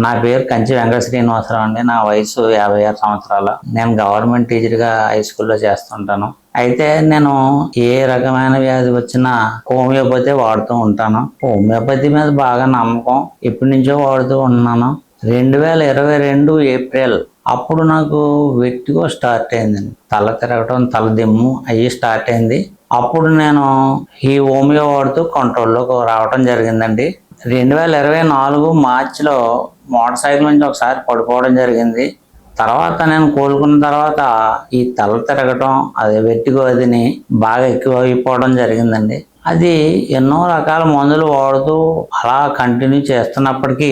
నా పేరు కంచి వెంకట శ్రీనివాసరావు అండి. నా వయసు 56 సంవత్సరాలు. నేను గవర్నమెంట్ టీచర్గా హై స్కూల్లో చేస్తుంటాను. అయితే నేను ఏ రకమైన వ్యాధి వచ్చినా హోమియోపతి వాడుతూ ఉంటాను. హోమియోపతి మీద బాగా నమ్మకం, ఎప్పటి నుంచో వాడుతూ ఉన్నాను. 2022 ఏప్రిల్ అప్పుడు నాకు వెట్టిగో స్టార్ట్ అయిందండి. తల తిరగటం, తలదిమ్ము అయ్యి స్టార్ట్ అయింది. అప్పుడు నేను ఈ హోమియో వాడుతూ కంట్రోల్లోకి రావడం జరిగిందండి. 2024 మార్చిలో మోటార్ సైకిల్ నుంచి ఒకసారి పడిపోవడం జరిగింది. తర్వాత నేను కోలుకున్న తర్వాత ఈ తల తిరగటం, అదే వెట్టిగో అదిని బాగా ఎక్కువ అయిపోవడం జరిగిందండి. అది ఎన్నో రకాల మందులు వాడుతూ అలా కంటిన్యూ చేస్తున్నప్పటికీ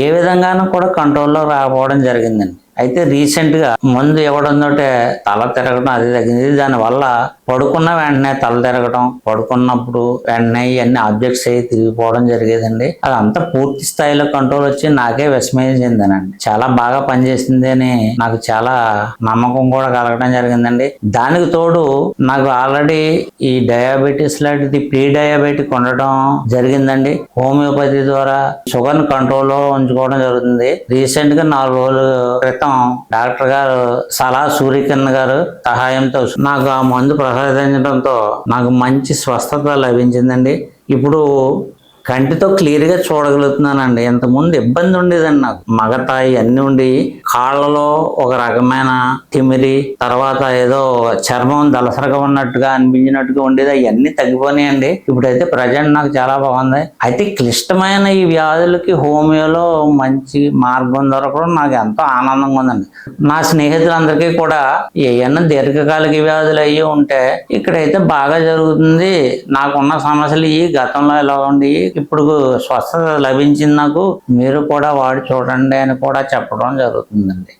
ఏ విధంగానూ కూడా కంట్రోల్లో రాకపోవడం జరిగిందండి. అయితే రీసెంట్గా మందు ఇవ్వడంతోటే తల తిరగడం అది తగ్గింది. దానివల్ల పడుకున్న వెంటనే తల తిరగడం, పడుకున్నప్పుడు వెంటనే ఇవన్నీ ఆబ్జెక్ట్స్ అయ్యి తిరిగిపోవడం జరిగేదండి. అదంతా పూర్తి స్థాయిలో కంట్రోల్ వచ్చి నాకే విస్మయించిందేనండి. చాలా బాగా పనిచేసింది అని నాకు చాలా నమ్మకం కూడా కలగడం జరిగిందండి. దానికి తోడు నాకు ఆల్రెడీ ఈ డయాబెటీస్ లాంటిది ప్రీ డయాబెటిక్ ఉండడం జరిగిందండి. హోమియోపతి ద్వారా షుగర్ ని కంట్రోల్లో ఉంచుకోవడం జరుగుతుంది. రీసెంట్ గా 4 రోజుల క్రితం డాక్టర్ గారు సలహా సూర్యకిరణ్ గారు సహాయంతో నాకు ఆ మందు ప్రసాదించడంతో నాకు మంచి స్వస్థత లభించిందండి. ఇప్పుడు కంటితో క్లియర్గా చూడగలుగుతున్నానండి. ఇంతకుముందు ఇబ్బంది ఉండేదండి. నాకు మగతాయి అన్నీ ఉండి కాళ్ళలో ఒక రకమైన తిమిరి, తర్వాత ఏదో చర్మం దలసరగా ఉన్నట్టుగా అనిపించినట్టుగా ఉండేది. అవన్నీ తగ్గిపోయినాయండి. ఇప్పుడైతే ప్రజెంట్ నాకు చాలా బాగుంది. అయితే క్లిష్టమైన ఈ వ్యాధులకి హోమియోలో మంచి మార్గం దొరకడం నాకు ఎంతో ఆనందంగా ఉందండి. నా స్నేహితులందరికీ కూడా ఏమన్నా దీర్ఘకాలిక వ్యాధులు అయ్యి ఉంటే ఇక్కడైతే బాగా జరుగుతుంది, నాకున్న సమస్యలు ఈ గతంలో ఎలా ఉండి ఇప్పుడు స్వస్థత లభించింది, నాకు మీరు కూడా వాడి చూడండి అని కూడా చెప్పడం జరుగుతుందండి.